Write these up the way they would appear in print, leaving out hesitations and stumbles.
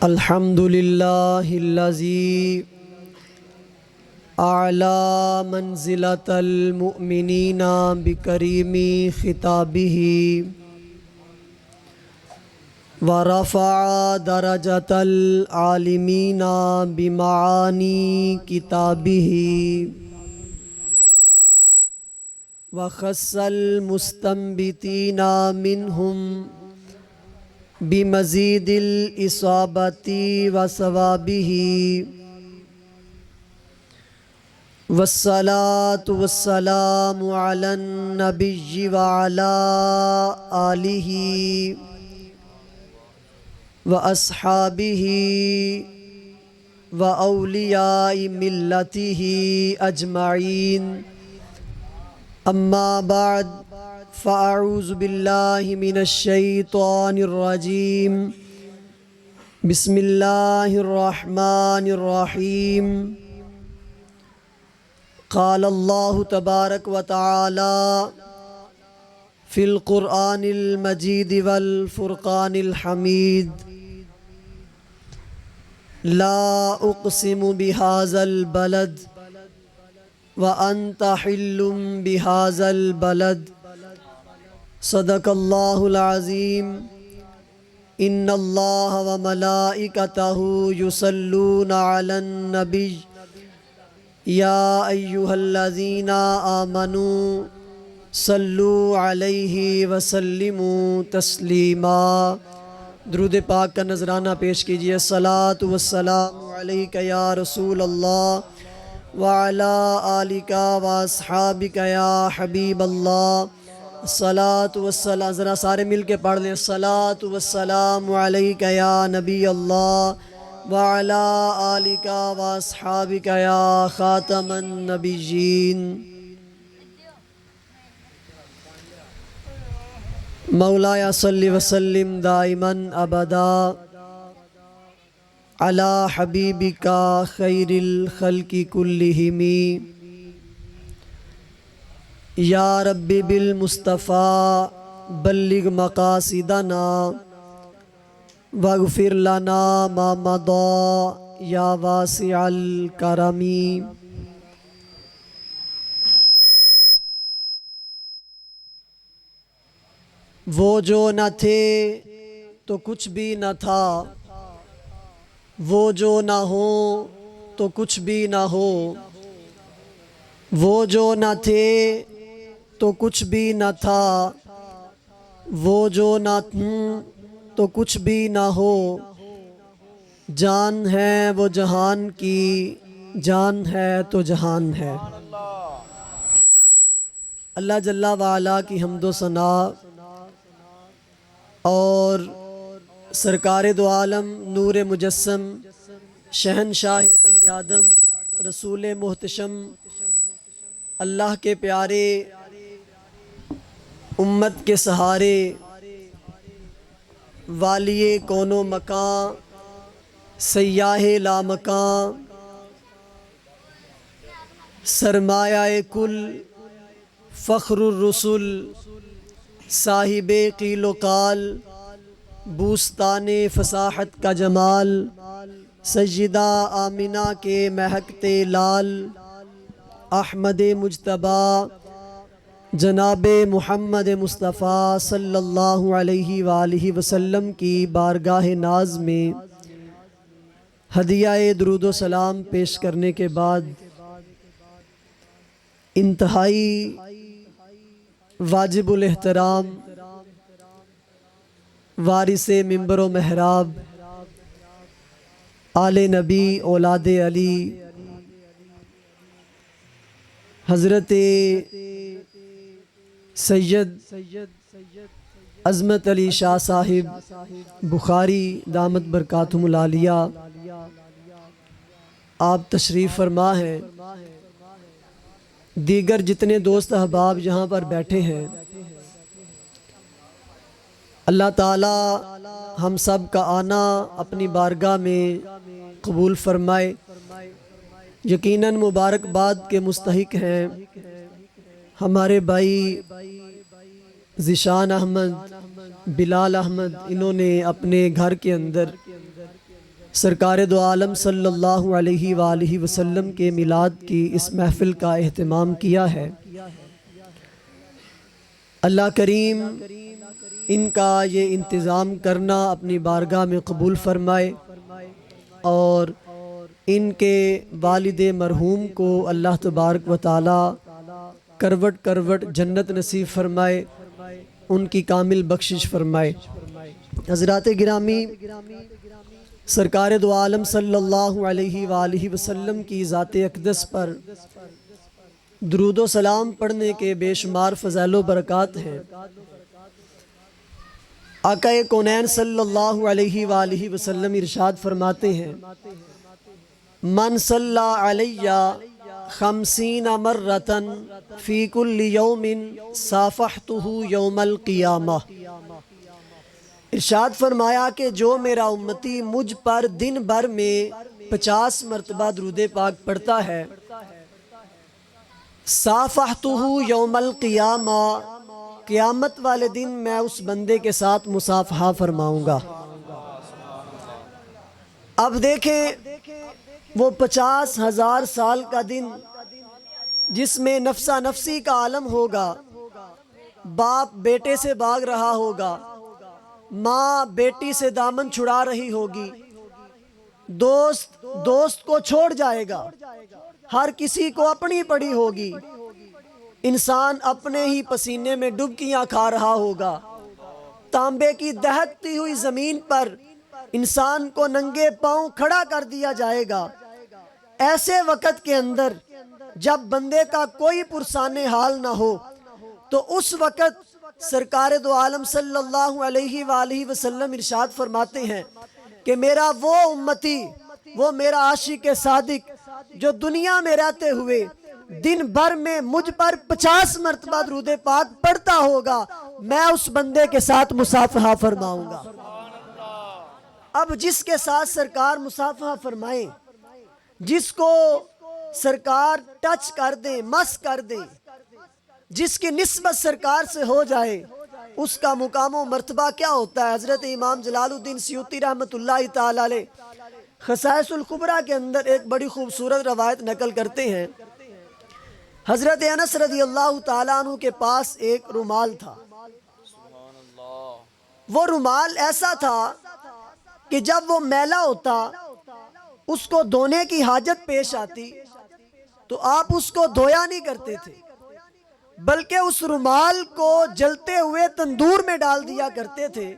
الحمد للہ الذی اعلی منزلۃ المؤمنین بکریم خطابہ ورفع درجۃ العالمین بمعانی کتابہ وخص المستنبتین منہم بمزید الاصابۃ وثوابہ والصلاة والسلام علی النبی وعلی آلہ واصحابہ واولیاء ملتہ اجمعین اما بعد فاعوذ باللہ من الشیطان الرجیم بسم اللہ الرحمن الرحیم قال اللہ تبارک و تعالی فی القرآن المجید والفرقان الحمید لا اقسم بہذا البلد وانت حل بہذا البلد صدق اللہ العظیم ان اللہ وملائکتہ یصلون علی النبی یا ایہا الذین آمنوا صلوا علیہ وسلموا تسلیما۔ درود پاک کا نذرانہ پیش کیجئے۔ الصلاۃ والسلام علیک یا رسول اللہ وعلی آلک واصحابک یا حبیب اللہ۔ الصلاۃ والسلام، ذرا سارے مل کے پڑھ لیں۔ الصلاۃ والسلام علیک یا نبی اللہ وعلی آلک واصحابک یا خاتم النبیین۔ مولایا صلی وسلم دائما ابدا علی حبیبک خیر الخلق کلہم یا رب بالمصطفیٰ بلغ مقاصدنا واغفر لنا ما مضى یا واسع الکرم۔ وہ جو نہ تھے تو کچھ بھی نہ تھا، وہ جو نہ ہو تو کچھ بھی نہ ہو، وہ جو نہ تھے تو کچھ بھی نہ تھا، وہ جو نہ ہوں تو کچھ بھی نہ ہو، جان ہے وہ جہان کی، جان ہے تو جہان ہے۔ اللہ جل وعلا کی حمد و ثنا اور سرکار دو عالم نور مجسم شہنشاہ بنی آدم رسول محتشم اللہ کے پیارے امت کے سہارے والی کون و مکان سیاہ لامکان سرمایہ کل فخر الرسل صاحب قیل و قال بوستان فصاحت کا جمال سیدہ آمنہ کے مہکتے لال احمد مجتبیٰ جناب محمد مصطفیٰ صلی اللہ علیہ وآلہ وسلم کی بارگاہ ناز میں ہدیہ درود و سلام پیش کرنے کے بعد انتہائی واجب الاحترام وارث منبر و محراب آل نبی اولاد علی حضرت سید عظمت علی شاہ صاحب بخاری دامت برکاتہم العالیہ آپ تشریف فرما ہیں، دیگر جتنے دوست احباب یہاں پر بیٹھے ہیں، اللہ تعالی ہم سب کا آنا اپنی بارگاہ میں قبول فرمائے۔ یقیناً مبارکباد کے مستحق ہیں ہمارے بھائی ذیشان احمد، بلال احمد، انہوں نے اپنے گھر کے اندر سرکار دو عالم صلی اللہ علیہ وآلہ وسلم کے میلاد کی اس محفل کا اہتمام کیا ہے۔ اللہ کریم ان کا یہ انتظام کرنا اپنی بارگاہ میں قبول فرمائے، اور ان کے والد مرحوم کو اللہ تبارک و تعالی کروٹ کروٹ جنت نصیب فرمائے، ان کی کامل بخشش فرمائے۔ حضرات گرامی، سرکار دو عالم صلی اللہ علیہ وآلہ وسلم کی ذات اقدس پر درود و سلام پڑھنے کے بے شمار فضائل و برکات ہیں۔ آقا کونین صلی اللہ علیہ وآلہ وسلم ارشاد فرماتے ہیں، من صلی علی 50 مرتن فی کل یوم صافحتہ یوم القیامہ۔ ارشاد فرمایا کہ جو میرا امتی مجھ پر دن بھر میں 50 مرتبہ درود پاک پڑھتا ہے، صافحتہ یوم القیامہ، قیامت والے دن میں اس بندے کے ساتھ مصافحہ فرماؤں گا۔ اب دیکھیں، وہ 50,000 سال کا دن جس میں نفسا نفسی کا عالم ہوگا، باپ بیٹے سے بھاگ رہا ہوگا، ماں بیٹی سے دامن چھڑا رہی ہوگی، دوست کو چھوڑ جائے گا، ہر کسی کو اپنی پڑی ہوگی، انسان اپنے ہی پسینے میں ڈبکیاں کھا رہا ہوگا، تانبے کی دہکتی ہوئی زمین پر انسان کو ننگے پاؤں کھڑا کر دیا جائے گا۔ ایسے وقت کے اندر جب بندے کا کوئی پرسان حال نہ ہو، تو اس وقت سرکار دو عالم صلی اللہ علیہ وآلہ وسلم ارشاد فرماتے ہیں کہ میرا وہ امتی، وہ میرا عاشق صادق جو دنیا میں رہتے ہوئے دن بھر میں مجھ پر 50 مرتبہ درود پاک پڑھتا ہوگا، میں اس بندے کے ساتھ مصافحہ فرماؤں گا۔ اب جس کے ساتھ سرکار مصافحہ فرمائیں، جس کو سرکار ٹچ کر دیں، مس کر دیں، جس کی نسبت سرکار سے ہو جائے، اس کا مقام و مرتبہ کیا ہوتا ہے؟ حضرت امام جلال الدین سیوطی رحمۃ اللہ تعالی علیہ خصائص الکبریٰ کے اندر ایک بڑی خوبصورت روایت نقل کرتے ہیں۔ حضرت انس رضی اللہ تعالیٰ عنہ کے پاس ایک رومال تھا۔ وہ رومال ایسا تھا کہ جب وہ میلا ہوتا، اس کو دھونے کی حاجت پیش آتی تو آپ اس کو دھویا نہیں کرتے تھے، بلکہ اس رومال کو جلتے ہوئے تندور میں ڈال دیا کرتے تھے،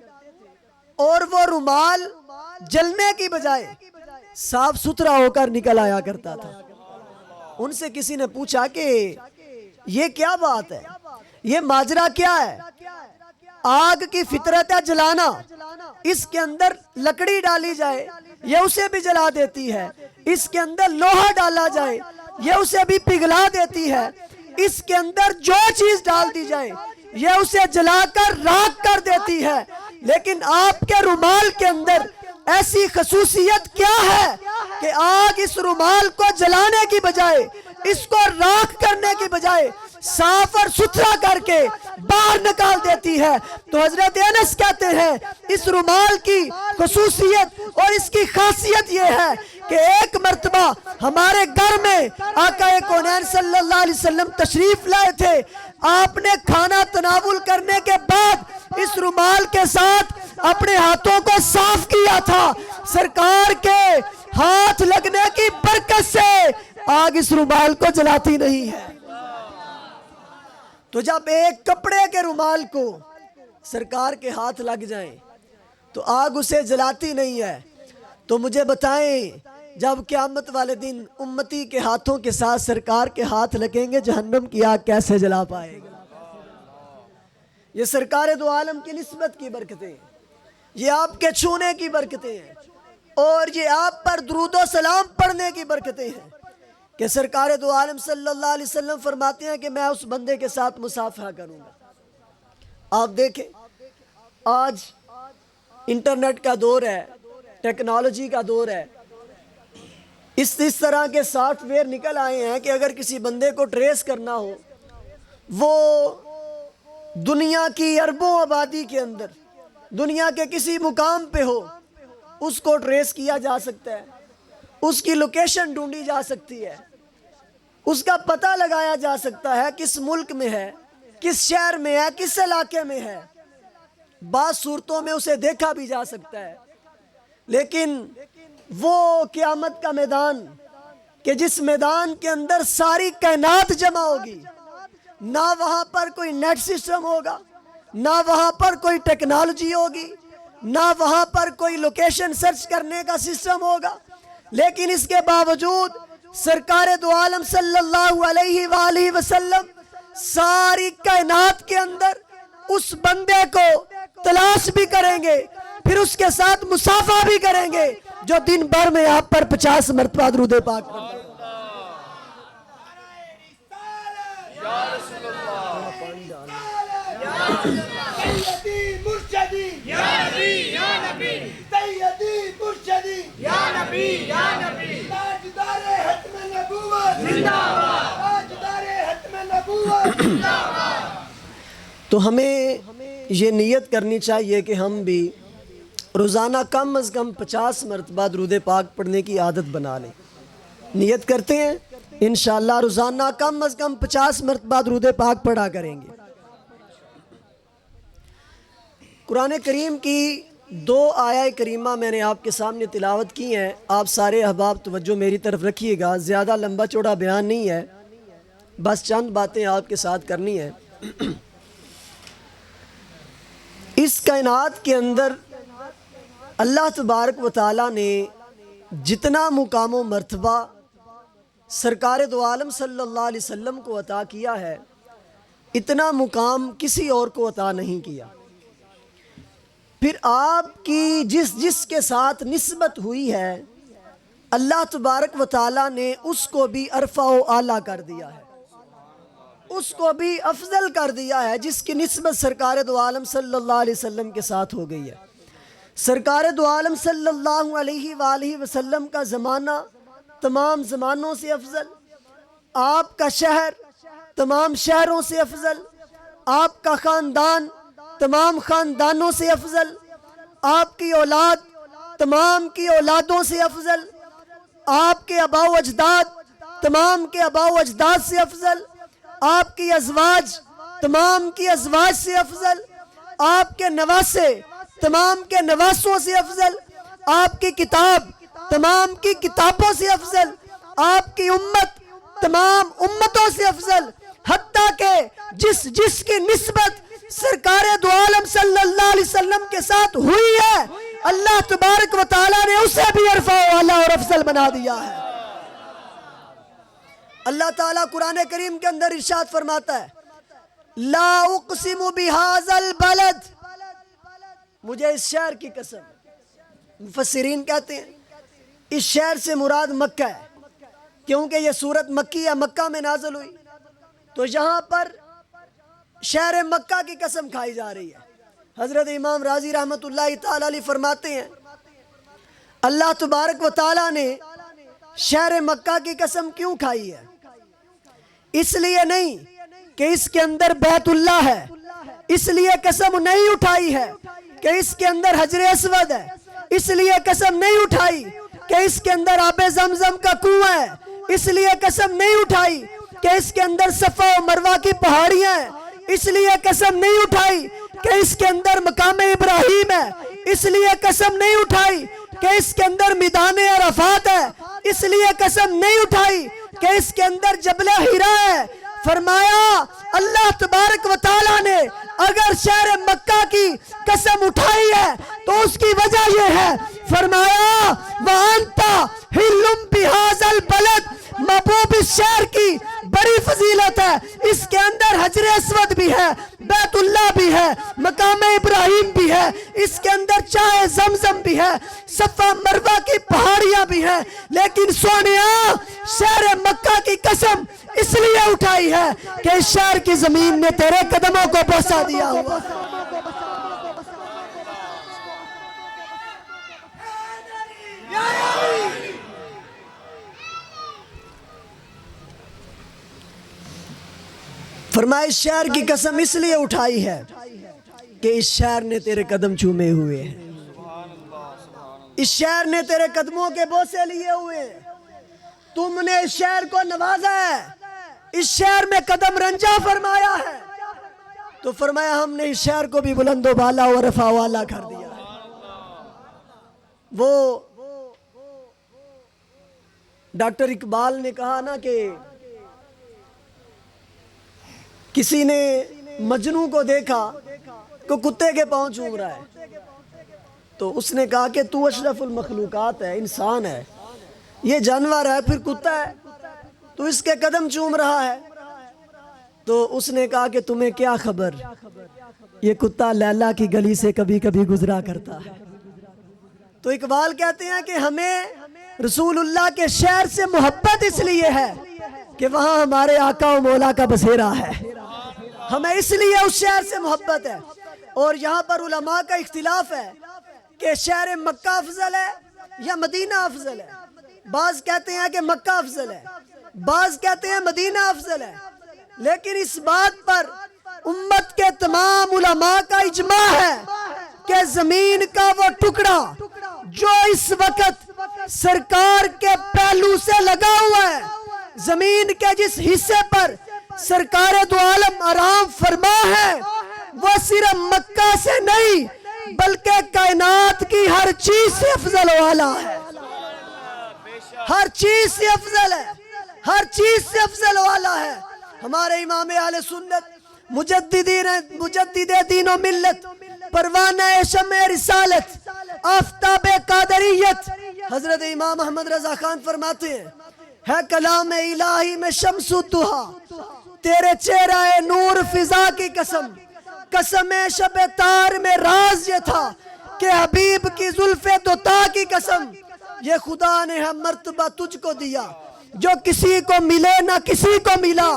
اور وہ رومال جلنے کی بجائے صاف ستھرا ہو کر نکل آیا کرتا تھا۔ ان سے کسی نے پوچھا کہ یہ کیا بات ہے، یہ ماجرا کیا ہے؟ آگ کی فطرت ہے جلانا، اس کے اندر لکڑی ڈالی جائے یہ اسے بھی جلا دیتی ہے، اس کے اندر لوہا ڈالا جائے یہ اسے بھی پگھلا دیتی ہے، اس کے اندر جو چیز ڈال دی جائے یہ اسے جلا کر راکھ کر دیتی ہے، لیکن آپ کے رومال کے اندر ایسی خصوصیت کیا ہے کہ آگ اس رومال کو جلانے کی بجائے، اس کو راکھ کرنے کی بجائے صاف اور ستھرا کر کے باہر نکال دیتی ہے؟ تو حضرت انس کہتے ہیں اس رومال کی خصوصیت اور اس کی خاصیت یہ ہے کہ ایک مرتبہ ہمارے گھر میں آقا کونین صلی اللہ علیہ وسلم تشریف لائے تھے، آپ نے کھانا تناول کرنے کے بعد اس رومال کے ساتھ اپنے ہاتھوں کو صاف کیا تھا، سرکار کے ہاتھ لگنے کی برکت سے آگ اس رومال کو جلاتی نہیں ہے۔ تو جب ایک کپڑے کے رومال کو سرکار کے ہاتھ لگ جائیں تو آگ اسے جلاتی نہیں ہے، تو مجھے بتائیں جب قیامت والے دن امتی کے ہاتھوں کے ساتھ سرکار کے ہاتھ لگیں گے، جہنم کی آگ کیسے جلا پائے گا؟ یہ سرکار دو عالم کی نسبت کی برکتیں ہیں، یہ آپ کے چھونے کی برکتیں ہیں، اور یہ آپ پر درود و سلام پڑھنے کی برکتیں ہیں کہ سرکار دو عالم صلی اللہ علیہ وسلم فرماتے ہیں کہ میں اس بندے کے ساتھ مصافحہ کروں گا۔ آپ دیکھیں آج انٹرنیٹ کا دور ہے، ٹیکنالوجی کا دور ہے، اس طرح کے سافٹ ویئر نکل آئے ہیں کہ اگر کسی بندے کو ٹریس کرنا ہو، وہ دنیا کی اربوں آبادی کے اندر دنیا کے کسی مقام پہ ہو، اس کو ٹریس کیا جا سکتا ہے، اس کی لوکیشن ڈھونڈی جا سکتی ہے، اس کا پتہ لگایا جا سکتا ہے کس ملک میں ہے، کس شہر میں ہے، کس علاقے میں ہے، بعض صورتوں میں اسے دیکھا بھی جا سکتا ہے۔ لیکن وہ قیامت کا میدان کہ جس میدان کے اندر ساری کائنات جمع ہوگی، نہ وہاں پر کوئی نیٹ سسٹم ہوگا، نہ وہاں پر کوئی ٹیکنالوجی ہوگی، نہ وہاں پر کوئی لوکیشن سرچ کرنے کا سسٹم ہوگا، لیکن اس کے باوجود سرکار دو عالم صلی اللہ علیہ وآلہ وسلم ساری کائنات کے اندر اس بندے کو تلاش بھی کریں گے، پھر اس کے ساتھ مصافحہ بھی کریں گے جو دن بھر میں آپ پر 50 مرتبہ درود پاک پڑھتا ہے۔ سیدی مرشدی یا نبی یا نبی، سیدی مرشدی یا نبی یا نبی، تاجدار ختم نبوت زندہ باد، تاجدار ختم نبوت زندہ باد۔ تو ہمیں یہ نیت کرنی چاہیے کہ ہم بھی روزانہ کم از کم 50 مرتبہ درود پاک پڑھنے کی عادت بنا لیں۔ نیت کرتے ہیں انشاءاللہ روزانہ کم از کم 50 مرتبہ درود پاک پڑھا کریں گے۔ قرآن کریم کی 2 آیہ کریمہ میں نے آپ کے سامنے تلاوت کی ہیں، آپ سارے احباب توجہ میری طرف رکھیے گا، زیادہ لمبا چوڑا بیان نہیں ہے، بس چند باتیں آپ کے ساتھ کرنی ہیں۔ اس کائنات کے اندر اللہ تبارک و تعالیٰ نے جتنا مقام و مرتبہ سرکار دو عالم صلی اللہ علیہ وسلم کو عطا کیا ہے، اتنا مقام کسی اور کو عطا نہیں کیا۔ پھر آپ کی جس کے ساتھ نسبت ہوئی ہے، اللہ تبارک و تعالیٰ نے اس کو بھی ارفع و اعلیٰ کر دیا ہے، اس کو بھی افضل کر دیا ہے، جس کی نسبت سرکار دو عالم صلی اللہ علیہ وسلم کے ساتھ ہو گئی ہے۔ سرکار دو عالم صلی اللہ علیہ وآلہ وسلم کا زمانہ تمام زمانوں سے افضل، آپ کا شہر تمام شہروں سے افضل، آپ کا خاندان تمام خاندانوں سے افضل، آپ کی اولاد تمام کی اولادوں سے افضل، آپ کے آباء و اجداد تمام کے آباء و اجداد سے افضل، آپ کی ازواج تمام کی ازواج سے افضل، آپ کے نواسے تمام کے نواسوں سے افضل، آپ کی کتاب تمام کی کتابوں سے افضل، آپ کی امت تمام امتوں سے افضل، حتیٰ کہ جس کی نسبت سرکار دو عالم صلی اللہ علیہ وسلم کے ساتھ ہوئی ہے، اللہ تبارک و تعالیٰ نے اسے بھی ارفع و اعلیٰ اور افضل بنا دیا ہے۔ اللہ تعالیٰ قرآن کریم کے اندر ارشاد فرماتا ہے، لا اقسم بہذا البلد، مجھے اس شہر کی قسم۔ مفسرین کہتے ہیں اس شہر سے مراد مکہ ہے، کیونکہ یہ سورت مکی یا مکہ میں نازل ہوئی، تو یہاں پر شہر مکہ کی قسم کھائی جا رہی ہے۔ حضرت امام راضی رحمت اللہ تعالیٰ علیہ فرماتے ہیں اللہ تبارک و تعالیٰ نے شہر مکہ کی قسم کیوں کھائی ہے؟ اس لیے نہیں کہ اس کے اندر بیت اللہ ہے، اس لیے قسم نہیں اٹھائی ہے کہ اس کے اندر حجر اسود ہے، اس لیے قسم نہیں اٹھائی کہ اس کے اندر آب زمزم کا کنواں ہے، اس لیے قسم نہیں اٹھائی کہ اس کے اندر صفا و مروہ کی پہاڑیاں ہیں، اس لیے قسم نہیں اٹھائی کہ اس کے اندر مقام ابراہیم ہے، اس لیے قسم نہیں اٹھائی کہ اس کے اندر میدان عرفات ہے، اس لیے قسم نہیں اٹھائی کہ اس کے اندر جبل حرا ہے۔ فرمایا اللہ تبارک و تعالیٰ نے اگر شہر مکہ کی قسم اٹھائی ہے تو اس کی وجہ یہ ہے، فرمایا وَأَنْتَ حِلٌّ بِهَذَا الْبَلَدِ، محبوب اس شہر کی بڑی فضیلت ہے، اس کے اندر حجر اسود بھی ہے، بیت اللہ بھی ہے، مقام ابراہیم بھی ہے، اس کے اندر چاہے زمزم بھی ہے، صفا مروہ کی پہاڑیاں بھی ہیں، لیکن سونیا شہر مکہ کی قسم اس لیے اٹھائی ہے کہ اس شہر کی زمین نے تیرے قدموں کو بوسہ دیا ہوا۔ فرمایا اس شہر کی قسم اس لیے اٹھائی ہے کہ اس شہر نے تیرے قدم چومے ہوئے ہیں، اس شہر نے تیرے قدموں کے بوسے لیے ہوئے ہیں، تم نے اس شہر کو نوازا ہے، اس شہر میں قدم رنجا فرمایا ہے۔ تو فرمایا ہم نے اس شہر کو بھی بلند و بالا و رفع والا کر دیا ہے۔ وہ ڈاکٹر اقبال نے کہا نا کہ کسی نے مجنوں کو دیکھا کہ کتے کے پاؤں چوم رہا ہے، تو اس نے کہا کہ تو اشرف المخلوقات ہے، انسان ہے، یہ جانور ہے پھر کتا ہے، تو اس کے قدم چوم رہا ہے۔ تو اس نے کہا کہ تمہیں کیا خبر، یہ کتا لیلا کی گلی سے کبھی کبھی گزرا کرتا ہے۔ تو اقبال کہتے ہیں کہ ہمیں رسول اللہ کے شہر سے محبت اس لیے ہے کہ وہاں ہمارے آقا و مولا کا بسیرا ہے، ہمیں اس لیے اس شہر سے محبت ہے۔ اور یہاں پر علماء کا اختلاف ہے کہ شہر مکہ افضل ہے یا مدینہ افضل ہے۔ بعض کہتے ہیں کہ مکہ افضل ہے، بعض کہتے ہیں مدینہ افضل ہے، لیکن اس بات پر امت کے تمام علماء کا اجماع ہے کہ زمین کا وہ ٹکڑا جو اس وقت سرکار کے پہلو سے لگا ہوا ہے، زمین کے جس حصے پر سرکار دو عالم آرام فرما ہے، وہ صرف مکہ سے نہیں بلکہ کائنات کی ہر چیز سے افضل والا ہے، ہر چیز سے افضل ہے، ہر چیز سے افضل والا ہے۔ ہمارے امام اہل سنت مجدد دین و ملت، پروانہ شمع رسالت، آفتاب قادریت، حضرت امام احمد رضا خان فرماتے ہیں ہے کلام الہی میں شمس الضحیٰ، تیرے چہرہ نور فضا کی قسم، قسم شب تار میں راز یہ تھا کہ حبیب کی زلف دوتا کی قسم، یہ خدا نے ہے مرتبہ تجھ کو دیا جو کسی کو ملے نہ کسی کو ملا،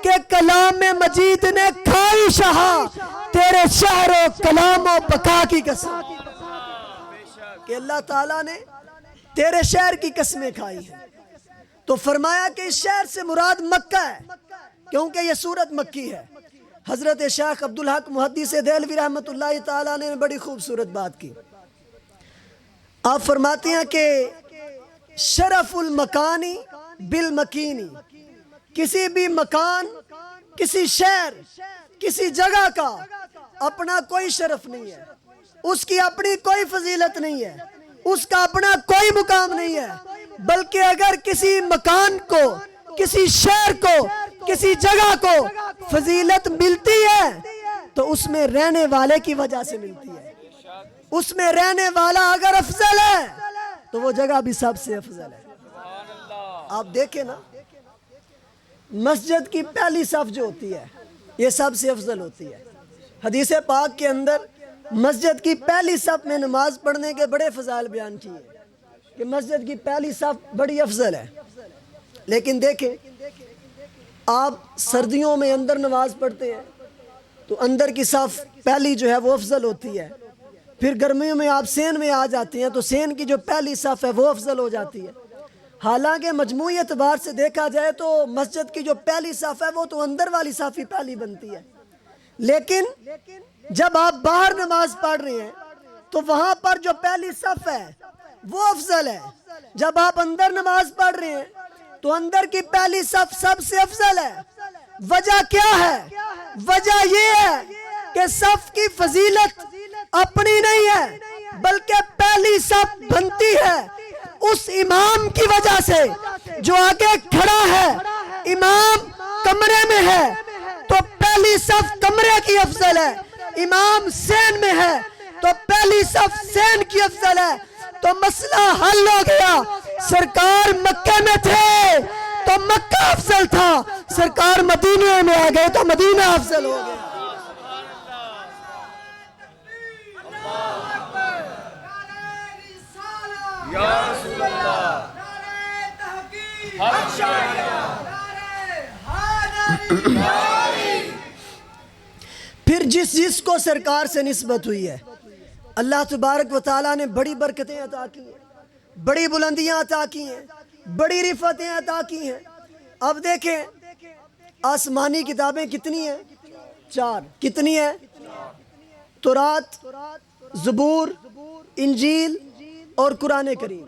کہ کلام مجید نے کھائی شہا تیرے شہر و کلام و بقا کی قسم، کہ اللہ تعالیٰ نے تیرے شہر کی قسمیں کھائی ہیں۔ تو فرمایا کہ اس شہر سے مراد مکہ ہے کیونکہ یہ سورت مکی ہے۔ حضرت شیخ عبدالحق محدث دہلوی رحمۃ اللہ تعالیٰ نے بڑی خوبصورت بات کی۔ آپ فرماتے ہیں کہ شرف المکانی بالمکینی، کسی بھی مکان، کسی شہر، کسی جگہ کا اپنا کوئی شرف نہیں ہے، اس کی اپنی کوئی فضیلت نہیں ہے، اس کا اپنا کوئی مقام نہیں ہے، بلکہ اگر کسی مکان کو، کسی شہر کو، کسی جگہ کو فضیلت ملتی ہے تو اس میں رہنے والے کی وجہ سے ملتی ہے۔ اس میں رہنے والا اگر افضل ہے تو وہ جگہ بھی سب سے افضل ہے۔ آپ دیکھیں نا، مسجد کی پہلی صف جو ہوتی ہے یہ سب سے افضل ہوتی ہے۔ حدیث پاک کے اندر مسجد کی پہلی صف میں نماز پڑھنے کے بڑے فضائل بیان کیے کہ مسجد کی پہلی صف بڑی افضل ہے۔ لیکن دیکھیں آپ سردیوں میں اندر نماز پڑھتے ہیں تو اندر کی صف پہلی جو ہے وہ افضل ہوتی ہے، پھر گرمیوں میں آپ سین میں آ جاتے ہیں تو سین کی جو پہلی صف ہے وہ افضل ہو جاتی ہے۔ حالانکہ مجموعی اعتبار سے دیکھا جائے تو مسجد کی جو پہلی صف ہے وہ تو اندر والی صف ہی پہلی بنتی ہے، لیکن جب آپ باہر نماز پڑھ رہے ہیں تو وہاں پر جو پہلی صف ہے وہ افضل ہے۔ جب آپ اندر نماز پڑھ رہے ہیں تو اندر کی پہلی صف سب سے افضل ہے۔ وجہ کیا ہے؟ وجہ یہ ہے کہ صف کی فضیلت اپنی نہیں ہے بلکہ پہلی صف بنتی ہے اس امام کی وجہ سے جو آگے کھڑا ہے۔ امام کمرے میں ہے تو پہلی صف کمرے کی افضل ہے، امام سین میں ہے تو پہلی صف سین کی افضل ہے۔ تو مسئلہ حل ہو گیا۔ سرکار مکہ میں تھے تو مکہ افضل تھا، سرکار مدینہ میں آ گئے تو مدینہ افضل ہو گیا۔ پھر جس کو سرکار سے نسبت ہوئی ہے اللہ تبارک و تعالیٰ نے بڑی برکتیں عطا کی ہیں، بڑی بلندیاں عطا کی ہیں، بڑی رفتیں عطا کی ہیں۔ اب دیکھیں آسمانی کتابیں کتنی ہیں؟ 4. کتنی ہیں؟ تورات، زبور، انجیل اور قرآن کریم.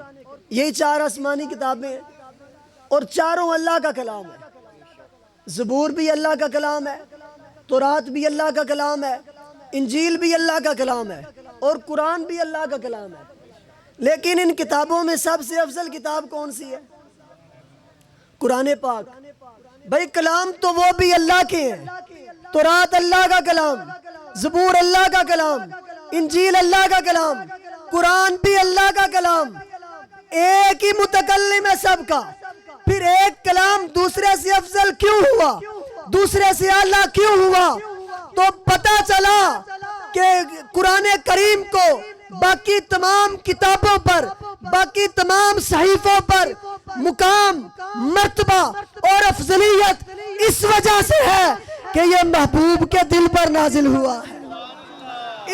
یہی 4 آسمانی کتابیں ہیں، اور چاروں اللہ کا کلام ہے. زبور بھی اللہ کا کلام ہے، تورات بھی اللہ کا کلام ہے، انجیل بھی اللہ کا کلام ہے، اور قرآن بھی اللہ کا کلام ہے. لیکن ان کتابوں میں سب سے افضل کتاب کون سی ہے؟ قرآن پاک. بھائی کلام تو وہ بھی اللہ کے ہیں. تورات اللہ کا کلام، زبور اللہ کا کلام، انجیل اللہ کا کلام، قرآن بھی اللہ کا کلام. ایک ہی متکلم ہے سب کا. پھر ایک کلام دوسرے سے افضل کیوں ہوا، دوسرے سے اعلیٰ کیوں ہوا؟ تو پتہ چلا کہ قرآن کریم کو باقی تمام کتابوں پر، باقی تمام صحیفوں پر مقام، مرتبہ اور افضلیت اس وجہ سے ہے کہ یہ محبوب کے دل پر نازل ہوا ہے.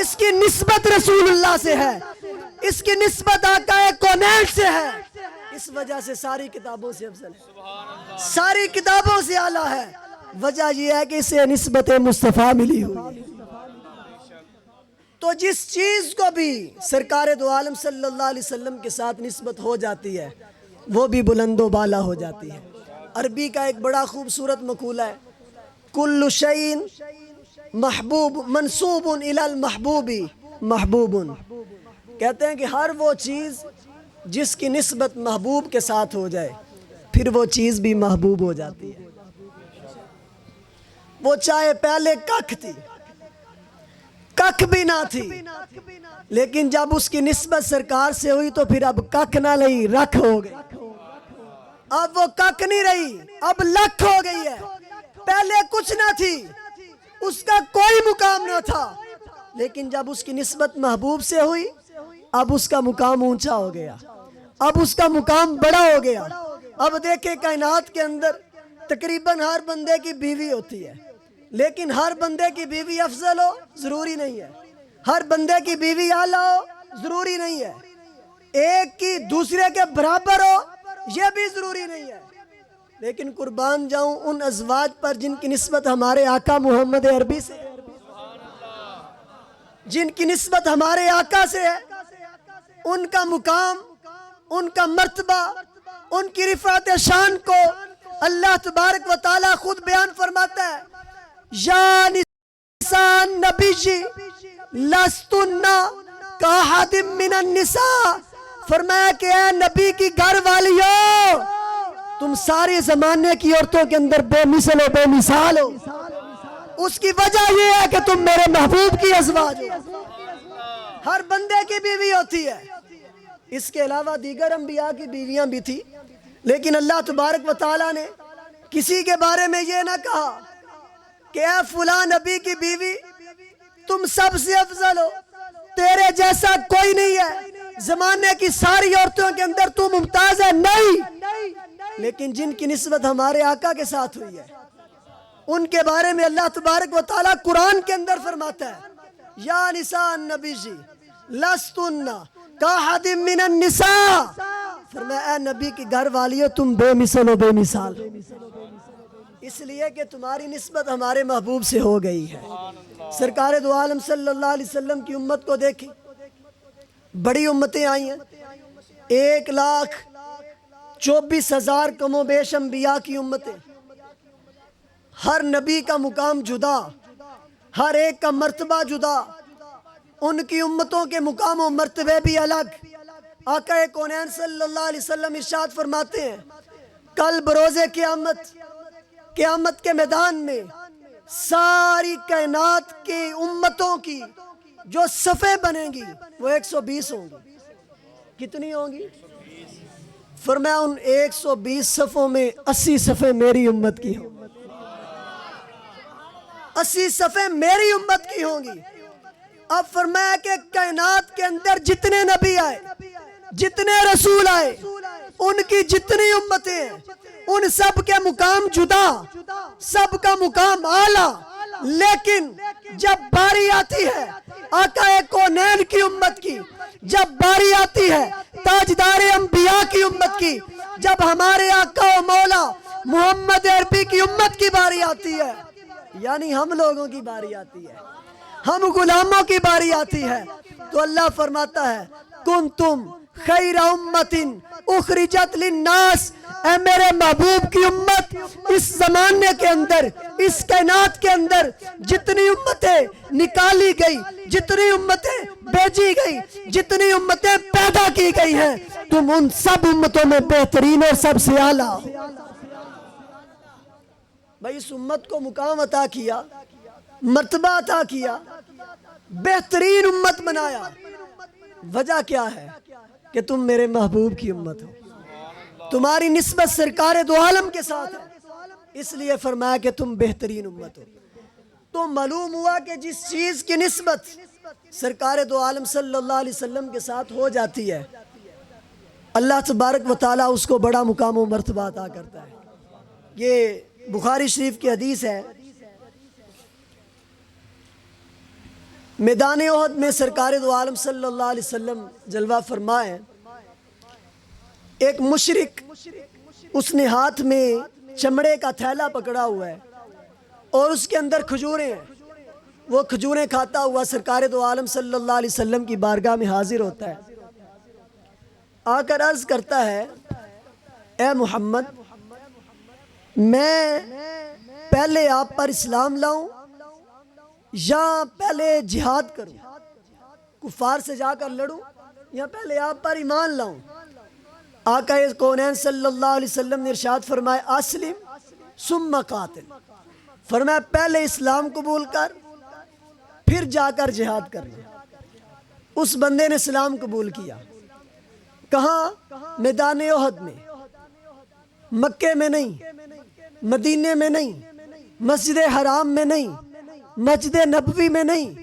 اس کی نسبت رسول اللہ سے ہے، اس کی نسبت آقا کونین سے ہے. اس وجہ سے ساری کتابوں سے افضل ہے، ساری کتابوں سے اعلیٰ ہے. وجہ یہ ہے کہ اسے نسبت مصطفیٰ ملی ہوئی ہے. تو جس چیز کو بھی سرکار دو عالم صلی اللہ علیہ وسلم کے ساتھ نسبت ہو جاتی ہے وہ بھی بلند و بالا ہو جاتی ہے. عربی کا ایک بڑا خوبصورت مقولہ ہے، کل شیء محبوب منسوب الی المحبوب محبوب. کہتے ہیں کہ ہر وہ چیز جس کی نسبت محبوب کے ساتھ ہو جائے پھر وہ چیز بھی محبوب ہو جاتی ہے. وہ چاہے پہلے ککھ تھی، ککھ بھی نہ تھی، لیکن جب اس کی نسبت سرکار سے ہوئی تو پھر اب ککھ نہ لئی، رکھ ہو گئی. اب وہ ککھ نہیں رہی، اب لکھ ہو گئی ہے. پہلے کچھ نہ تھی، اس کا کوئی مقام نہ تھا، لیکن جب اس کی نسبت محبوب سے ہوئی اب اس کا مقام اونچا ہو گیا، اب اس کا مقام بڑا ہو گیا. اب دیکھیں کائنات کے اندر تقریباً ہر بندے کی بیوی ہوتی ہے، لیکن ہر بندے کی بیوی افضل ہو ضروری نہیں ہے، ہر بندے کی بیوی اعلیٰ ہو ضروری نہیں ہے، ایک کی دوسرے کے برابر ہو یہ بھی ضروری نہیں ہے. لیکن قربان جاؤں ان ازواج پر جن کی نسبت ہمارے آقا محمد عربی سے ہے، جن کی نسبت ہمارے آقا سے ہے. ان کا مقام، ان کا مرتبہ، ان کی رفعت شان کو اللہ تبارک و تعالیٰ خود بیان فرماتا ہے، یا نساء النبی لستن کاحد من النساء. فرمایا کہ اے نبی کی گھر والیو تم سارے زمانے کی عورتوں کے اندر بے مثل و بے مثال ہو. اس کی وجہ یہ ہے کہ تم میرے محبوب کی ازواج ہو. ہر بندے کی بیوی ہوتی ہے، اس کے علاوہ دیگر انبیاء کی بیویاں بھی تھی، لیکن اللہ تبارک و تعالیٰ نے کسی کے بارے میں یہ نہ کہا کہ اے فلاں نبی کی بیوی تم سب سے افضل ہو، تیرے جیسا کوئی نہیں ہے، زمانے کی ساری عورتوں کے اندر تو ممتاز ہے. نہیں، لیکن جن کی نسبت ہمارے آقا کے ساتھ ہوئی ہے ان کے بارے میں اللہ تبارک و تعالیٰ قرآن کے اندر فرماتا ہے، یا نساء النبی لستن کاحد من النساء. فرمایا اے نبی کی گھر والیو تم بے مثل و بے مثال، اس لیے کہ تمہاری نسبت ہمارے محبوب سے ہو گئی ہے. سرکار دو عالم صلی اللہ علیہ وسلم کی امت کو دیکھی، بڑی امتیں آئی ہیں، 1,24,000 کم و بیش انبیاء کی امتیں. ہر نبی کا مقام جدا، ہر ایک کا مرتبہ جدا، ان کی امتوں کے مقام و مرتبے بھی الگ. آقا کونین صلی اللہ علیہ وسلم ارشاد فرماتے ہیں کل بروز قیامت کے میدان میں ساری کائنات کی امتوں کی جو صفیں بنیں گی وہ 120 ہوں گی. کتنی ہوں گی؟ فرمایا ان 120 صفوں میں 80 صفیں میری امت کی ہوں گی، 80 صفیں میری امت کی ہوں گی. اب فرمایا کہ کائنات کے اندر جتنے نبی آئے، جتنے رسول آئے، ان کی جتنی امتیں ہیں ان سب کے مقام جدا، سب کا مقام اعلیٰ. لیکن جب باری آتی ہے آقا کونین کی امت کی، جب باری آتی ہے تاجدار انبیاء کی امت کی، جب ہمارے آقا و مولا محمد عربی کی امت کی باری آتی ہے، یعنی ہم لوگوں کی باری آتی ہے، ہم غلاموں کی باری آتی ہے، تو اللہ فرماتا ہے کنتم خیر امت اخرجت للناس، اے میرے محبوب کی امت، اس زمانے کے اندر، اس کائنات کے اندر جتنی امتیں نکالی گئی، جتنی امتیں بھیجی گئی، جتنی امتیں پیدا کی گئی ہیں، تم ان سب امتوں میں بہترین اور سب سے اعلیٰ۔ بھائی اس امت کو مقام عطا کیا، مرتبہ عطا کیا، بہترین امت بنایا، وجہ کیا ہے کہ تم میرے محبوب کی امت ہو، تمہاری نسبت سرکار دو عالم کے ساتھ ہے، اس لیے فرمایا کہ تم بہترین امت ہو۔ تو معلوم ہوا کہ جس چیز کی نسبت سرکار دو عالم صلی اللہ علیہ وسلم کے ساتھ ہو جاتی ہے، اللہ تبارک و تعالیٰ اس کو بڑا مقام و مرتبہ عطا کرتا ہے۔ یہ بخاری شریف کی حدیث ہے، میدان احد میں سرکار دو عالم صلی اللہ علیہ وسلم جلوہ فرمائے، ایک مشرک اس نے ہاتھ میں چمڑے کا تھیلا پکڑا ہوا ہے اور اس کے اندر کھجوریں ہیں، وہ کھجوریں کھاتا ہوا سرکار دو عالم صلی اللہ علیہ وسلم کی بارگاہ میں حاضر ہوتا ہے، آ کر عرض کرتا ہے اے محمد، میں پہلے آپ پر اسلام لاؤں یا پہلے جہاد کروں، کفار سے جا کر لڑوں یا پہلے آپ پر ایمان لاؤں؟ آقا کونین صلی اللہ علیہ وسلم نے ارشاد فرمائے اسلم ثم قاتل، فرمایا پہلے اسلام قبول کر پھر جا کر جہاد کرنا۔ اس بندے نے اسلام قبول کیا، کہاں؟ میدان احد میں، مکے میں نہیں، مدینے میں نہیں، مسجد حرام میں نہیں، مسجد نبوی میں نہیں،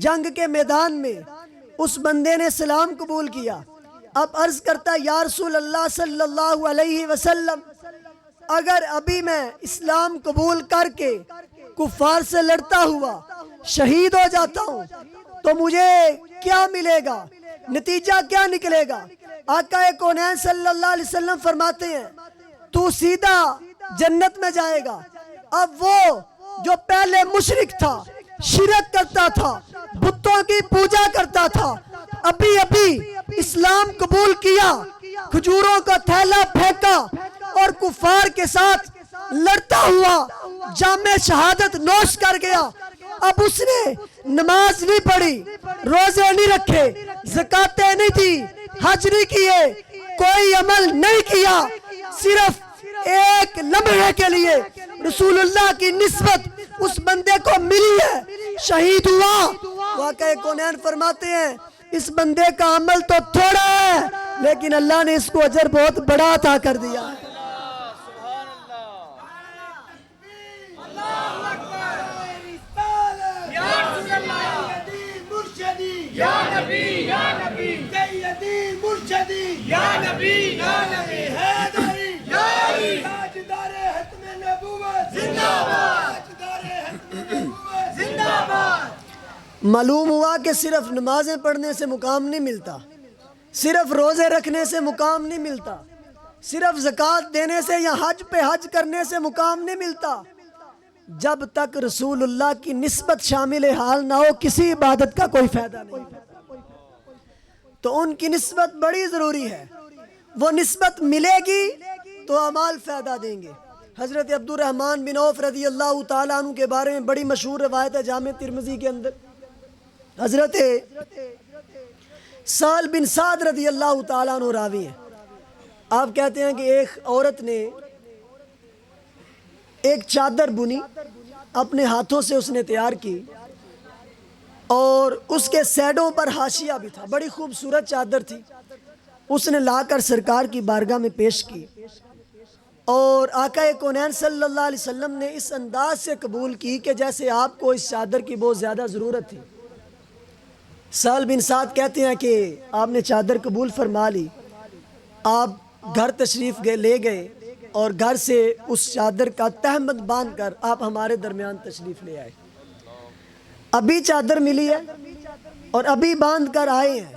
جنگ کے میدان میں اس بندے نے اسلام قبول کیا۔ اب عرض کرتا یا رسول اللہ صلی اللہ علیہ وسلم، اگر ابھی میں اسلام قبول کر کے کفار سے لڑتا ہوا شہید ہو جاتا ہوں تو مجھے کیا ملے گا، نتیجہ کیا نکلے گا؟ آقا کونین صلی اللہ علیہ وسلم فرماتے ہیں تو سیدھا جنت میں جائے گا۔ اب وہ جو پہلے مشرک تھا، شرک کرتا تھا، بتوں کی پوجا کرتا تھا، ابھی اسلام قبول کیا، کھجوروں کا تھیلا پھینکا اور کفار کے ساتھ لڑتا ہوا جام شہادت نوش کر گیا، اب اس نے نماز نہیں پڑھی، روزے نہیں رکھے، زکاتیں نہیں دی، حج نہیں کیے، کوئی عمل نہیں کیا، صرف ایک لمحے کے لیے رسول اللہ کی نسبت اس بندے کو ملی ہے، شہید ہوا۔ واقعہ کونین فرماتے ہیں اس بندے کا عمل تو تھوڑا ہے لیکن اللہ نے اس کو اجر بہت بڑا عطا کر دیا ہے۔ یا نبی یا نبی سیدی مرشدی یا نبی یا نبی حیدری یا علی تاجدار ختم نبوت زندہ باد، تاجدار ختم نبوت زندہ باد۔ معلوم ہوا کہ صرف نمازیں پڑھنے سے مقام نہیں ملتا، صرف روزے رکھنے سے مقام نہیں ملتا، صرف زکوٰۃ دینے سے یا حج پہ حج کرنے سے مقام نہیں ملتا، جب تک رسول اللہ کی نسبت شامل حال نہ ہو کسی عبادت کا کوئی فائدہ نہیں۔ تو ان کی نسبت بڑی ضروری ہے، وہ نسبت ملے گی تو اعمال فائدہ دیں گے۔ حضرت عبد الرحمن بن عوف رضی اللہ تعالیٰ عنہ کے بارے میں بڑی مشہور روایت ہے جامع ترمذی کے اندر، حضرت سہل بن سعد رضی اللہ تعالیٰ عنہ راوی ہیں۔ آپ کہتے ہیں کہ ایک عورت نے ایک چادر بنی، اپنے ہاتھوں سے اس نے تیار کی اور اس کے سیڈوں پر حاشیہ بھی تھا، بڑی خوبصورت چادر تھی، اس نے لا کر سرکار کی بارگاہ میں پیش کی اور آقا کونین صلی اللہ علیہ وسلم نے اس انداز سے قبول کی کہ جیسے آپ کو اس چادر کی بہت زیادہ ضرورت تھی۔ سہل بن سعد کہتے ہیں کہ آپ نے چادر قبول فرما لی، آپ گھر تشریف لے گئے اور گھر سے اس چادر کا تہمت باندھ کر آپ ہمارے درمیان تشریف لے آئے۔ ابھی چادر ملی ہے اور ابھی باندھ کر آئے ہیں۔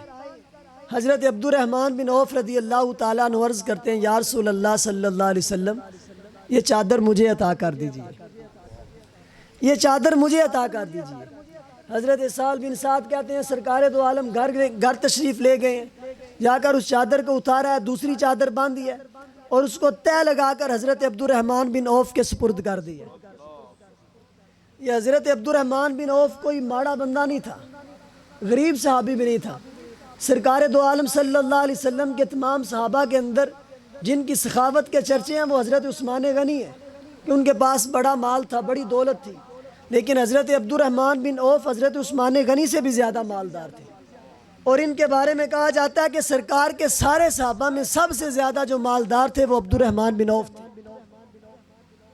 حضرت عبد الرحمن بن عوف رضی اللہ تعالیٰ عنہ عرض کرتے ہیں یا رسول اللہ صلی اللہ علیہ وسلم، یہ چادر مجھے عطا کر دیجیے، یہ چادر مجھے عطا کر دیجیے۔ حضرت سہل بن سعد کہتے ہیں سرکار دو عالم گھر تشریف لے گئے ہیں، جا کر اس چادر کو اتارا ہے، دوسری چادر باندھی ہے اور اس کو تہ لگا کر حضرت عبد الرحمن بن عوف کے سپرد کر دی ہے۔ یہ حضرت عبد الرحمن بن عوف کوئی ماڑا بندہ نہیں تھا، غریب صحابی بھی نہیں تھا۔ سرکار دو عالم صلی اللہ علیہ وسلم کے تمام صحابہ کے اندر جن کی سخاوت کے چرچے ہیں وہ حضرت عثمان غنی ہیں کہ ان کے پاس بڑا مال تھا، بڑی دولت تھی، لیکن حضرت عبد الرحمن بن عوف حضرت عثمان غنی سے بھی زیادہ مالدار تھے۔ اور ان کے بارے میں کہا جاتا ہے کہ سرکار کے سارے صحابہ میں سب سے زیادہ جو مالدار تھے وہ عبد الرحمن بن عوف تھے۔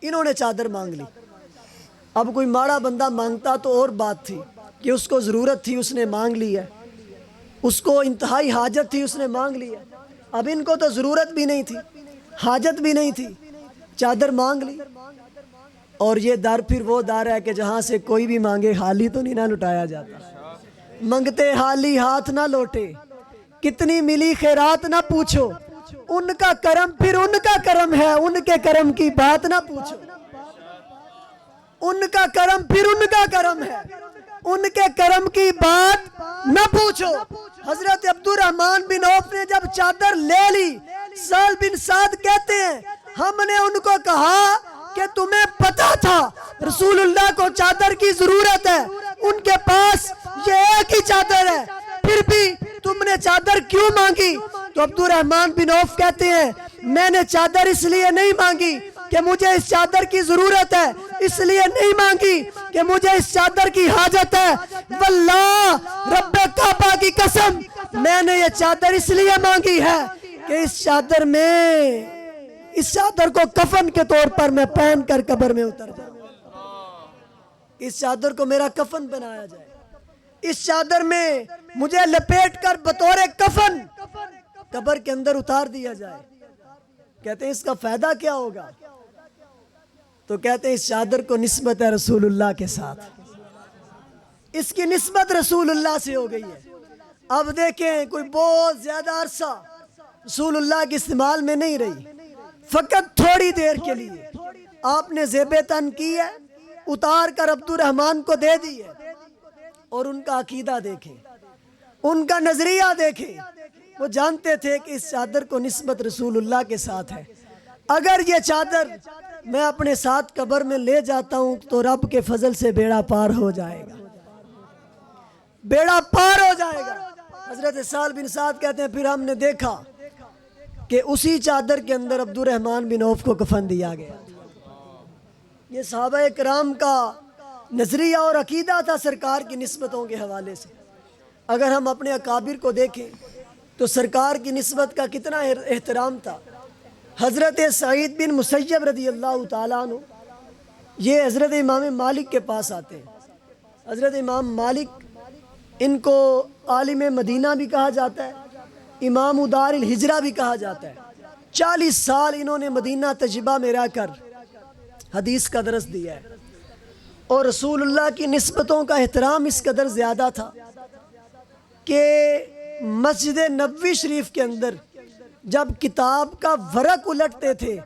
انہوں نے چادر مانگ لی۔ اب کوئی ماڑا بندہ مانگتا تو اور بات تھی کہ اس کو ضرورت تھی، اس نے مانگ لی ہے، اس کو انتہائی حاجت تھی، اس نے مانگ لی ہے۔ اب ان کو تو ضرورت بھی نہیں تھی، حاجت بھی نہیں تھی، چادر مانگ لی۔ اور یہ در پھر وہ در ہے کہ جہاں سے کوئی بھی مانگے خالی تو نہیں نہ لٹایا جاتا۔ منگتے خالی ہاتھ نہ لوٹے، کتنی ملی خیرات نہ پوچھو، ان کا کرم پھر ان کا کرم ہے، ان کے کرم کی بات نہ پوچھو۔ ان کا کرم پھر ان کا کرم ہے، ان کے کرم کی بات نہ پوچھو۔ حضرت عبد الرحمن بن عوف نے جب چادر لے لی، سہل بن سعد کہتے ہیں ہم نے ان کو کہا کہ تمہیں پتا تھا رسول اللہ کو چادر کی ضرورت ہے، ان کے پاس یہ ایک ہی چادر ہے، پھر بھی تم نے چادر کیوں مانگی؟ تو عبد الرحمن بن عوف کہتے ہیں میں نے چادر اس لیے نہیں مانگی کہ مجھے اس چادر کی ضرورت ہے، اس لیے نہیں مانگی کہ مجھے اس چادر کی حاجت ہے، واللہ رب کعبہ کی قسم میں نے یہ چادر اس لیے مانگی ہے کہ اس چادر کو کفن کے طور پر میں پہن کر قبر میں اتر جاؤں، اس چادر کو میرا کفن بنایا جائے، اس چادر میں مجھے لپیٹ کر بطور کفن قبر کے اندر اتار دیا جائے۔ کہتے ہیں اس کا فائدہ کیا ہوگا؟ تو کہتے ہیں اس چادر کو نسبت ہے رسول اللہ کے ساتھ، اس کی نسبت رسول اللہ سے ہو گئی ہے۔ اب دیکھیں کوئی بہت زیادہ عرصہ رسول اللہ کی استعمال میں نہیں رہی، فقط تھوڑی دیر کے لیے آپ نے زیب تن کی ہے، اتار کر عبد الرحمن کو دے دی ہے۔ اور ان کا عقیدہ دیکھیں، ان کا نظریہ دیکھیں، وہ جانتے تھے کہ اس چادر کو نسبت رسول اللہ کے ساتھ ہے۔ اگر یہ چادر میں اپنے ساتھ قبر میں لے جاتا ہوں تو رب کے فضل سے بیڑا پار ہو جائے گا، بیڑا پار ہو جائے گا۔ حضرت سہل بن سعد کہتے ہیں پھر ہم نے دیکھا کہ اسی چادر کے اندر عبد الرحمن بن عوف کو کفن دیا گیا۔ یہ صحابہ کرام کا نظریہ اور عقیدہ تھا سرکار کی نسبتوں کے حوالے سے۔ اگر ہم اپنے اکابر کو دیکھیں تو سرکار کی نسبت کا کتنا احترام تھا۔ حضرت سعید بن مسیب رضی اللہ تعالیٰ عنہ یہ حضرت امام مالک کے پاس آتے ہیں۔ حضرت امام مالک ان کو عالم مدینہ بھی کہا جاتا ہے، امام دار الہجرہ بھی کہا جاتا ہے۔ 40 سال انہوں نے مدینہ تجربہ میں رہ کر حدیث کا درس دیا ہے، اور رسول اللہ کی نسبتوں کا احترام اس قدر زیادہ تھا کہ مسجد نبوی شریف کے اندر جب کتاب کا ورق الٹتے تھے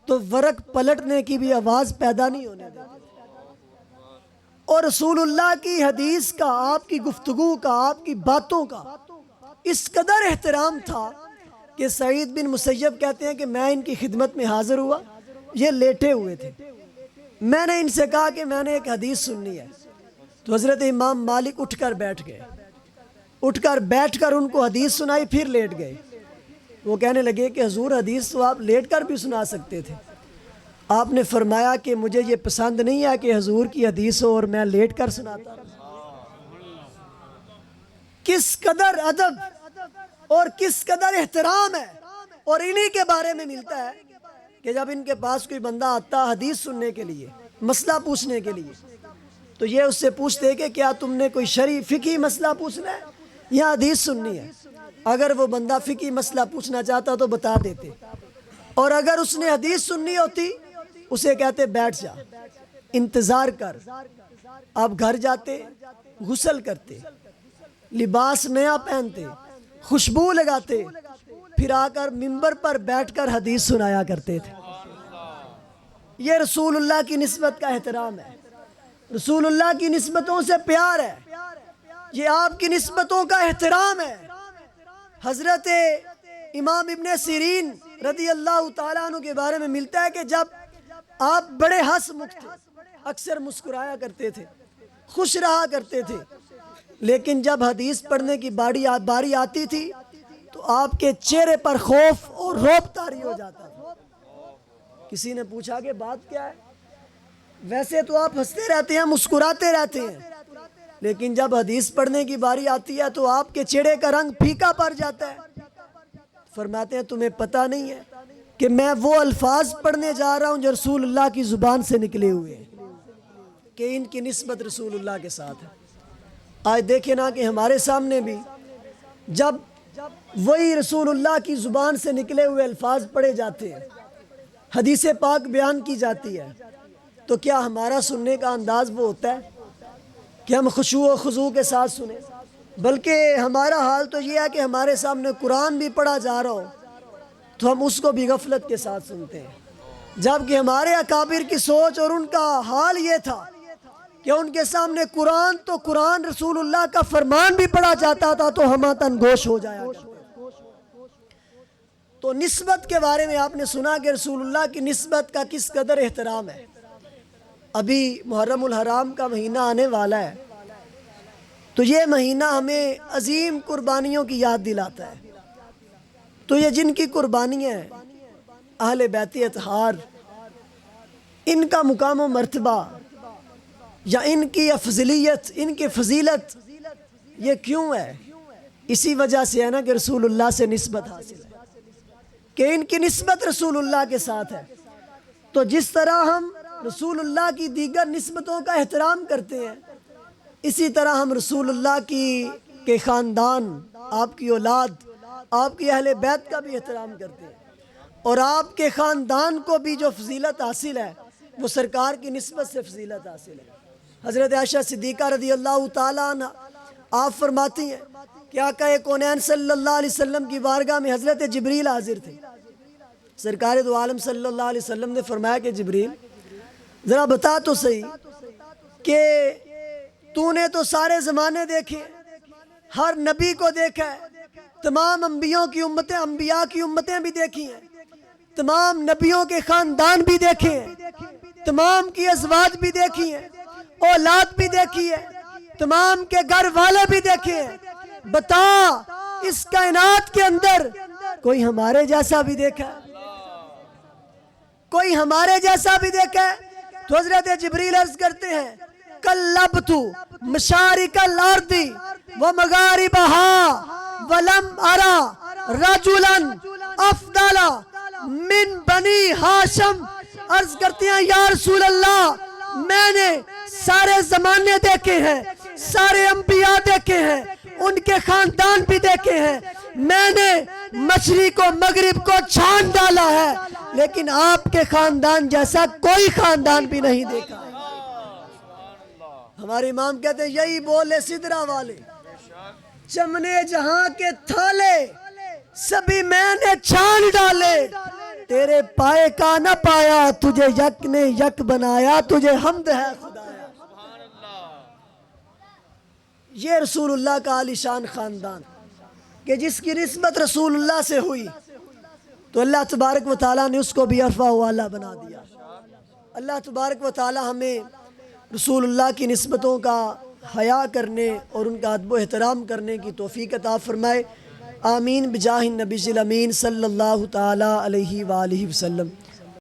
تو ورق پلٹنے کی بھی آواز پیدا نہیں ہونے دیتے تھے۔ اور رسول اللہ کی حدیث کا، آپ کی گفتگو کا، آپ کی باتوں کا اس قدر احترام تھا کہ سعید بن مسیب کہتے ہیں کہ میں ان کی خدمت میں حاضر ہوا، یہ لیٹے ہوئے تھے، میں نے ان سے کہا کہ میں نے ایک حدیث سننی ہے۔ تو حضرت امام مالک اٹھ کر بیٹھ کر ان کو حدیث سنائی، پھر لیٹ گئے۔ وہ کہنے لگے کہ حضور حدیث تو آپ لیٹ کر بھی سنا سکتے تھے۔ آپ نے فرمایا کہ مجھے یہ پسند نہیں ہے کہ حضور کی حدیث ہو اور میں لیٹ کر سناتا ہوں۔ کس قدر ادب اور کس قدر احترام ہے۔ اور انہی کے بارے میں ملتا ہے کہ جب ان کے پاس کوئی بندہ آتا حدیث سننے کے لیے، مسئلہ پوچھنے کے لیے، تو یہ اس سے پوچھتے کہ کیا تم نے کوئی شرعی فقہی مسئلہ پوچھنا ہے یا حدیث سننی ہے؟ اگر وہ بندہ فقہی مسئلہ پوچھنا چاہتا تو بتا دیتے، اور اگر اس نے حدیث سننی ہوتی اسے کہتے بیٹھ جا، انتظار کر۔ آپ گھر جاتے، غسل کرتے، لباس نیا پہنتے، خوشبو لگاتے، پھر آ کر ممبر پر بیٹھ کر حدیث سنایا کرتے تھے۔ یہ رسول اللہ کی نسبت کا احترام ہے، رسول اللہ کی نسبتوں سے پیار ہے، یہ آپ کی نسبتوں کا احترام ہے۔ حضرت امام ابن سیرین رضی اللہ تعالیٰ عنہ کے بارے میں ملتا ہے کہ جب آپ بڑے ہنس مکھ تھے، اکثر مسکرایا کرتے تھے، خوش رہا کرتے تھے، لیکن جب حدیث پڑھنے کی باری آتی تھی تو آپ کے چہرے پر خوف اور رعب طاری ہو جاتا تھا۔ کسی نے پوچھا کہ بات کیا ہے؟ ویسے تو آپ ہنستے رہتے ہیں، مسکراتے رہتے ہیں، لیکن جب حدیث پڑھنے کی باری آتی ہے تو آپ کے چہرے کا رنگ پھیکا پڑ جاتا ہے۔ فرماتے ہیں تمہیں پتہ نہیں ہے کہ میں وہ الفاظ پڑھنے جا رہا ہوں جو رسول اللہ کی زبان سے نکلے ہوئے ہیں، کہ ان کی نسبت رسول اللہ کے ساتھ ہے۔ آج دیکھیں نا کہ ہمارے سامنے بھی جب وہی رسول اللہ کی زبان سے نکلے ہوئے الفاظ پڑھے جاتے ہیں، حدیث پاک بیان کی جاتی ہے، تو کیا ہمارا سننے کا انداز وہ ہوتا ہے کہ ہم خشوع و خضوع کے ساتھ سنیں؟ بلکہ ہمارا حال تو یہ ہے کہ ہمارے سامنے قرآن بھی پڑھا جا رہا ہو تو ہم اس کو بھی غفلت کے ساتھ سنتے ہیں، جبکہ ہمارے اکابر کی سوچ اور ان کا حال یہ تھا کہ ان کے سامنے قرآن تو قرآن رسول اللہ کا فرمان بھی پڑھا جاتا تھا تو ہماتن گوش ہو جایا کرتے۔ تو نسبت کے بارے میں آپ نے سنا کہ رسول اللہ کی نسبت کا کس قدر احترام ہے۔ ابھی محرم الحرام کا مہینہ آنے والا ہے، تو یہ مہینہ ہمیں عظیم قربانیوں کی یاد دلاتا ہے۔ تو یہ جن کی قربانیاں ہیں، اہل بیت اطہار، ان کا مقام و مرتبہ یا ان کی افضلیت، ان کی فضیلت یہ کیوں ہے؟ اسی وجہ سے ہے نا کہ رسول اللہ سے نسبت حاصل ہے، کہ ان کی نسبت رسول اللہ کے ساتھ ہے۔ تو جس طرح ہم رسول اللہ کی دیگر نسبتوں کا احترام کرتے ہیں، اسی طرح ہم رسول اللہ کے خاندان، آپ کی اولاد، آپ کی اہل بیت کا بھی احترام کرتے ہیں، اور آپ کے خاندان کو بھی جو فضیلت حاصل ہے وہ سرکار کی نسبت سے فضیلت حاصل ہے۔ حضرت عائشہ صدیقہ رضی اللہ تعالیٰ عنہ آپ فرماتی ہیں کہ آقا کونین صلی اللہ علیہ وسلم کی بارگاہ میں حضرت جبریل حاضر تھے۔ سرکار دو عالم صلی اللہ علیہ وسلم نے فرمایا کہ جبریل ذرا بتا تو صحیح کہ تو نے تو سارے زمانے دیکھے، ہر نبی کو دیکھا ہے، تمام انبیاء کی امتیں بھی دیکھی ہیں، تمام نبیوں کے خاندان بھی دیکھے ہیں، تمام کی ازواج بھی دیکھی ہیں، اولاد بھی دیکھی ہے، تمام کے گھر والے بھی دیکھے ہیں، بتا اس کائنات کے اندر کوئی ہمارے جیسا بھی دیکھا ہے؟ کوئی ہمارے جیسا بھی دیکھا ہے؟ تو حضرت جبریل عرض کرتے ہیں قلبت مشارق الارض ومغاربها ولم ارى رجلا افضل من بنی ہاشم۔ عرض کرتے ہیں یا رسول اللہ، میں نے سارے زمانے دیکھے ہیں، سارے انبیاء دیکھے ہیں، ان کے خاندان بھی دیکھے ہیں، میں نے مشرق و مغرب کو چھان ڈالا ہے، لیکن آپ کے خاندان جیسا کوئی خاندان بھی نہیں دیکھا ہے۔ ہمارے امام کہتے ہیں یہی بولے سدرا والے، چمنے جہاں کے تھالے سبھی میں نے چھان ڈالے، تیرے پائے کا نہ پایا، تجھے یک نے یک بنایا، تجھے حمد ہے خدایا۔ یہ رسول اللہ کا عالی شان خاندان کہ جس کی نسبت رسول اللہ سے ہوئی تو اللہ تبارک و تعالیٰ نے اس کو بھی عرفہ و اعلیٰ بنا دیا۔ اللہ تبارک و تعالیٰ ہمیں رسول اللہ کی نسبتوں کا حیا کرنے اور ان کا ادب و احترام کرنے کی توفیق عطا فرمائے۔ آمین بجاہ النبی الامین صلی اللہ تعالیٰ علیہ وآلہ وسلم۔